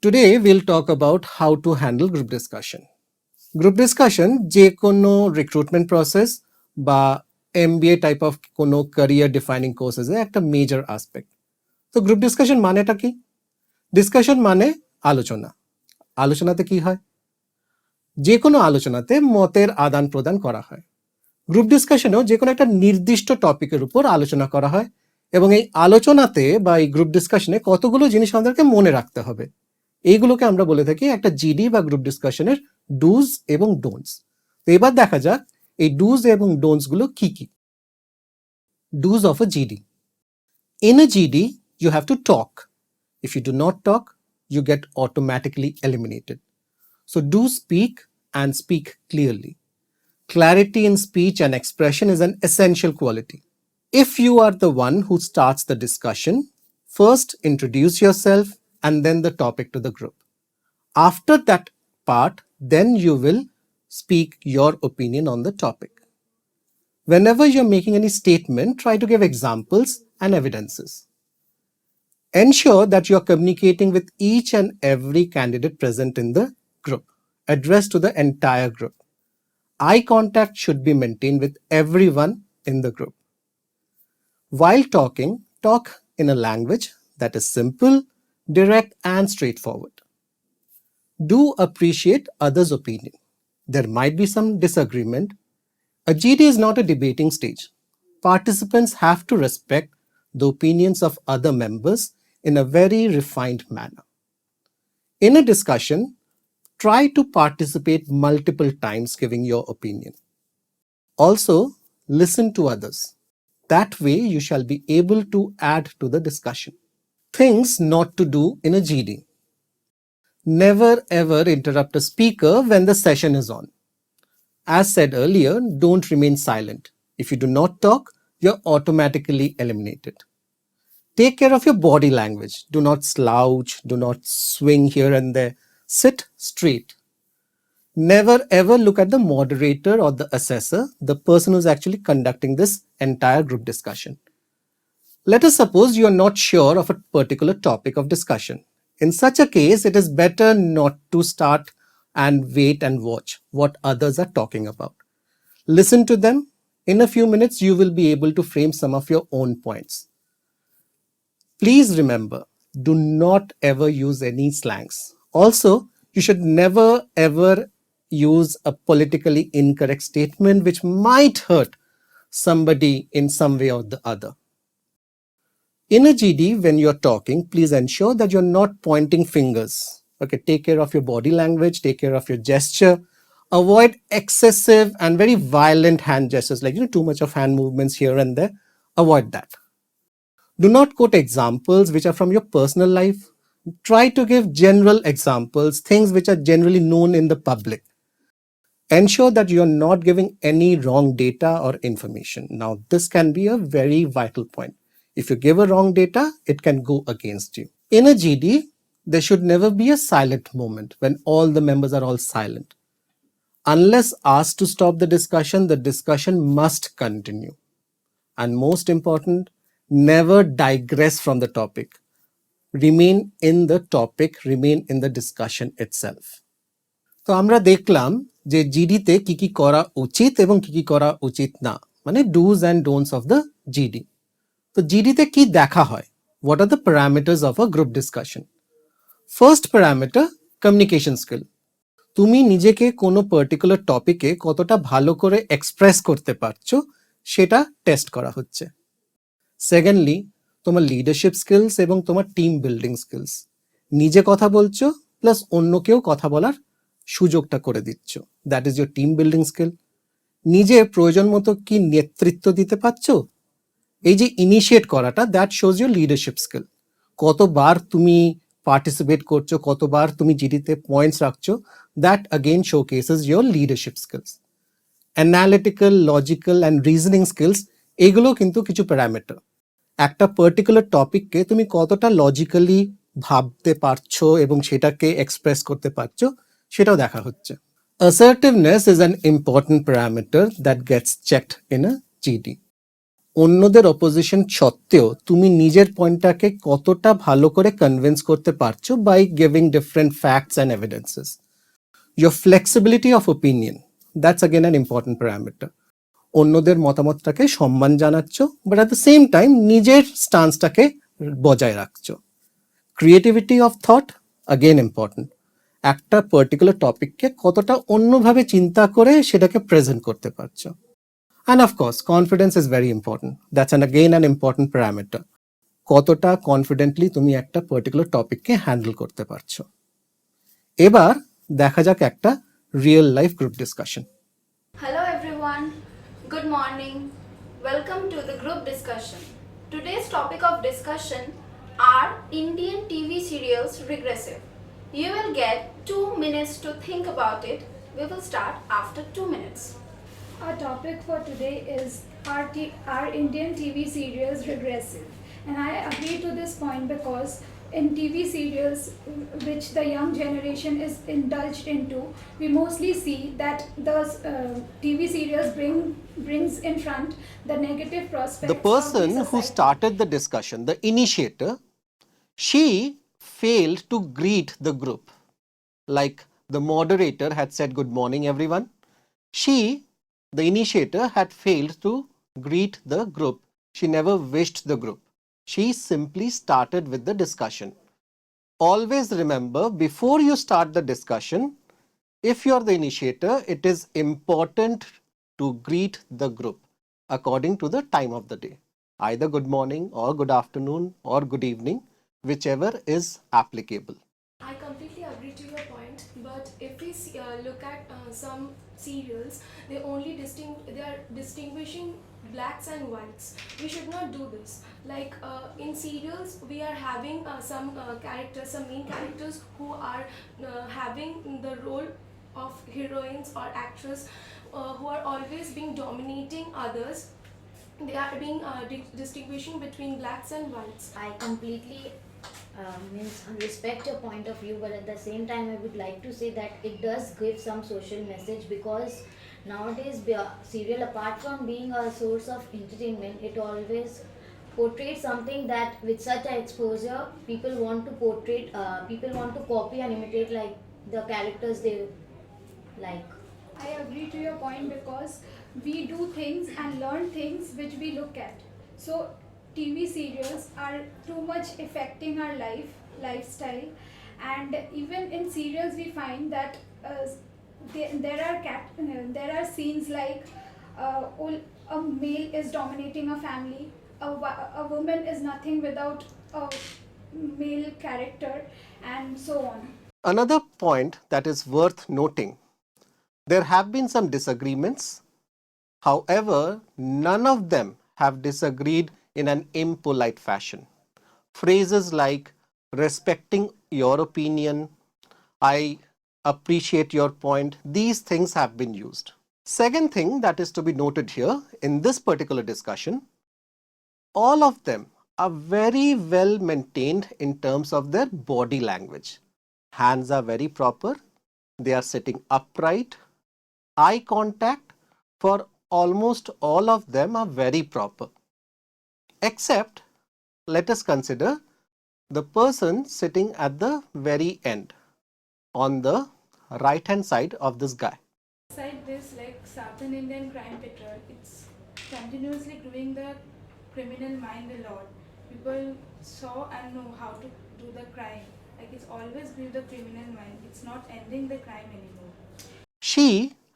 Today we'll talk about how to handle group discussion. Group discussion যে কোনো recruitment process বা MBA type of কোনো career defining কোর্সেসে একটা major aspect. তো group discussion মানেটা কি? ডিসকাশন মানে আলোচনা। আলোচনাতে কি হয়? যে কোনো আলোচনাতে মতের আদান প্রদান করা হয়। গ্রুপ ডিসকাশনেও যে কোনো একটা নির্দিষ্ট টপিকের উপর আলোচনা করা হয় এবং এই আলোচনাতে বা এই গ্রুপ ডিসকাশনে কতগুলো জিনিস আমাদেরকে মনে রাখতে হবে। এইগুলোকে আমরা বলে থাকি একটা জিডি বা গ্রুপ ডিসকাশনের ডুজ এবং ডোন্টস। তো এবার দেখা যাক এই ডুজ এবং ডোন্টস গুলো কি কি। Dos of a GD. In a GD, you have to talk. If you do not talk, you get automatically eliminated. So do speak and speak clearly. Clarity in speech and expression is an essential quality. If you are the one who starts the discussion, first introduce yourself and then the topic to the group. After that part, then you will speak your opinion on the topic. Whenever you're making any statement, try to give examples and evidences. Ensure that you're communicating with each and every candidate present in the group, addressed to the entire group. Eye contact should be maintained with everyone in the group. While talking, talk in a language that is simple, direct, and straightforward. Do appreciate others' opinion. There might be some disagreement. A GD is not a debating stage. Participants have to respect the opinions of other members in a very refined manner. In a discussion, try to participate multiple times giving your opinion. Also, listen to others. That way, you shall be able to add to the discussion. Things not to do in a GD. Never ever interrupt a speaker when the session is on. As said earlier, don't remain silent. If you do not talk, you're automatically eliminated. Take care of your body language. Do not slouch, do not swing here and there. Sit straight. Never ever look at the moderator or the assessor, the person who's actually conducting this entire group discussion. Let us suppose you are not sure of a particular topic of discussion. In such a case, it is better not to start and wait and watch what others are talking about. Listen to them. In a few minutes, you will be able to frame some of your own points. Please remember, do not ever use any slangs. Also, you should never ever use a politically incorrect statement which might hurt somebody in some way or the other. In a GD, when you're talking, please ensure that you're not pointing fingers. Okay, take care of your body language, take care of your gesture. Avoid excessive and very violent hand gestures, like too much of hand movements here and there. Avoid that. Do not quote examples which are from your personal life. Try to give general examples, things which are generally known in the public. Ensure that you are not giving any wrong data or information. Now, this can be a very vital point. If you give a wrong data, it can go against you. In a GD, there should never be a silent moment when all the members are all silent. Unless asked to stop the discussion must continue. And most important, never digress from the topic. Remain in the topic, remain in the discussion itself. তো আমরা দেখলাম যে জিডিতে কি কি করা উচিত এবং কি কি করা উচিত না, মানে dos and don'ts of the GD. তো জিডিতে কি দেখা হয়? What are the parameters of a group discussion? First parameter, communication skill. তুমি নিজেকে কোনো পার্টিকুলার টপিকে কতটা ভালো করে এক্সপ্রেস করতে পারছো সেটা টেস্ট করা হচ্ছে। সেকেন্ডলি, তোমার লিডারশিপ স্কিলস এবং তোমার টিম বিল্ডিং স্কিলস। নিজে কথা বলছো প্লাস অন্যকেও কথা বলার সুযোগটা করে দিচ্ছ, that is your team building skill. নিজে প্রয়োজন মতো কি নেতৃত্ব দিতে পারছো, এই যে ইনিশিয়েট করাটা, that shows your leadership skill. কতবার তুমি পার্টিসিপেট করছো, কতবার তুমি জিডিতে পয়েন্টস রাখছো, that again showcases your leadership skills. Analytical, logical and reasoning skills, এগুলো কিন্তু কিছু প্যারামিটার। একটা পার্টিকুলার টপিককে তুমি কতটা লজিক্যালি ভাবতে পারছো এবং সেটাকে এক্সপ্রেস করতে পারছো সেটাও দেখা হচ্ছে। Assertiveness is an important parameter that gets checked in a GD. অন্যদের অপোজিশন সত্ত্বেও তুমি নিজের পয়েন্টটাকে কতটা ভালো করে কনভিন্স করতে পারছো by giving different facts and evidences. Your flexibility of opinion, that's again an important parameter. অন্যদের মতামতটাকে সম্মান জানাচ্ছ, but at the same time নিজের স্টান্সটাকে বজায় রাখছো। Creativity of thought, again important. একটা পার্টিকুলার টপিককে কতটা অন্যভাবে চিন্তা করে সেটাকে প্রেজেন্ট করতে পারছো। And of course, confidence is very important. That's again an important parameter. কতটা কনফিডেন্টলি তুমি একটা পার্টিকুলার টপিককে হ্যান্ডেল করতে পারছো। এবার দেখা যাক একটা real life group discussion. Hello everyone, good morning. Welcome to the group discussion. Today's topic of discussion are Indian TV serials regressive. You will get 2 minutes to think about it. We will start after 2 minutes. Our topic for today is are Indian TV serials regressive? And I agree to this point because in TV serials which the young generation is indulged into, we mostly see that the TV serials brings in front the negative prospects. The person who started the discussion, the initiator, she failed to greet the group. Like the moderator had said, "Good morning, everyone." She, the initiator, had failed to greet the group. She never wished the group. She simply started with the discussion. Always remember, before you start the discussion, if you are the initiator, it is important to greet the group according to the time of the day. Either good morning or good afternoon or good evening, whichever is applicable. I completely agree to your point, but if we look at some serials, they are distinguishing blacks and whites. We should not do this. Like in serials, we are having some characters, some main characters who are having the role of heroines or actress who are always being dominating others. They are being distinguishing between blacks and whites. I completely means respect your point of view, but at the same time I would like to say that it does give some social message, because nowadays serial, apart from being a source of entertainment, it always portrays something that with such a exposure people want to portray, people want to copy and imitate like the characters they like. I agree to your point because we do things and learn things which we look at. So TV serials are too much affecting our lifestyle, and even in serials we find that there are scenes like a male is dominating a family, a woman is nothing without a male character, and so on. Another point that is worth noting, there have been some disagreements. However, none of them have disagreed in an impolite fashion. Phrases like respecting your opinion, I appreciate your point, these things have been used. Second thing that is to be noted here in this particular discussion, all of them are very well maintained in terms of their body language. Hands are very proper, they are sitting upright, eye contact for almost all of them are very proper. Except, let us consider the person sitting at the very end, on the right hand side of this guy. Beside this, like Southern Indian Crime Patrol, it's continuously growing the criminal mind a lot. People saw and know how to do the crime. Like it's always grew the criminal mind. It's not ending the crime anymore. She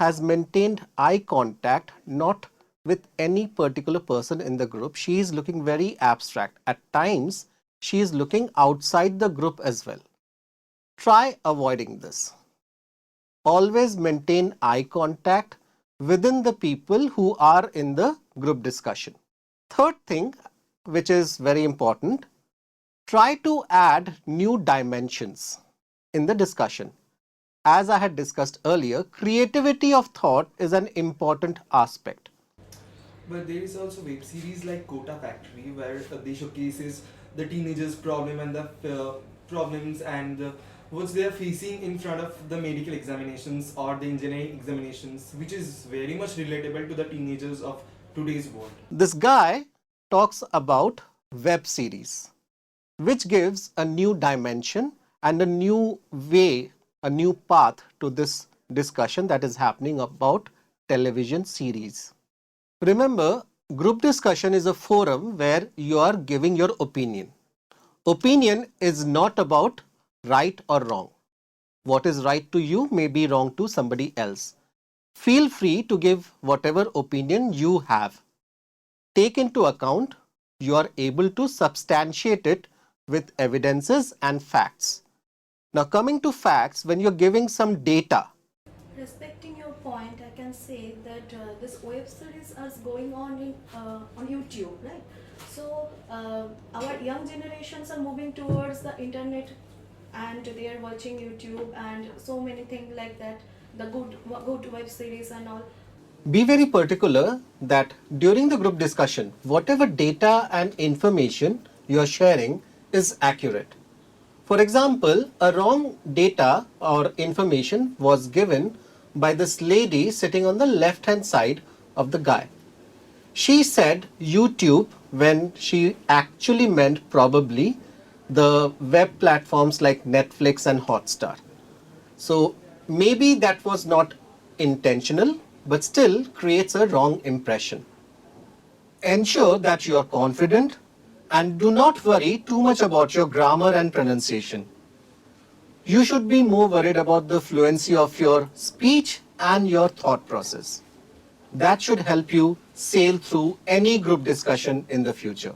has maintained eye contact not with any particular person in the group. She is looking very abstract. At times, she is looking outside the group as well. Try avoiding this. Always maintain eye contact within the people who are in the group discussion. Third thing, which is very important, try to add new dimensions in the discussion. As I had discussed earlier, creativity of thought is an important aspect. But there is also web series like Kota Factory where they showcases the teenagers' problem and the problems and what they are facing in front of the medical examinations or the engineering examinations, which is very much relatable to the teenagers of today's world. This guy talks about web series, which gives a new dimension and a new way, a new path to this discussion that is happening about television series. Remember, group discussion is a forum where you are giving your opinion. Opinion is not about right or wrong. What is right to you may be wrong to somebody else. Feel free to give whatever opinion you have. Take into account you are able to substantiate it with evidences and facts. Now coming to facts, when you're giving some data, Respecting your point, I can say that this web series is going on YouTube, right? So our young generations are moving towards the internet, and they are watching YouTube and so many things like that. The good web series and all. be very particular that during the group discussion, whatever data and information you are sharing is accurate. For example, a wrong data or information was given by this lady sitting on the left hand side of the guy. She said YouTube when she actually meant probably the web platforms like Netflix and Hotstar. So maybe that was not intentional, but still creates a wrong impression. Ensure that you are confident and do not worry too much about your grammar and pronunciation. You should be more worried about the fluency of your speech and your thought process. That should help you sail through any group discussion in the future.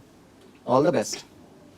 All the best.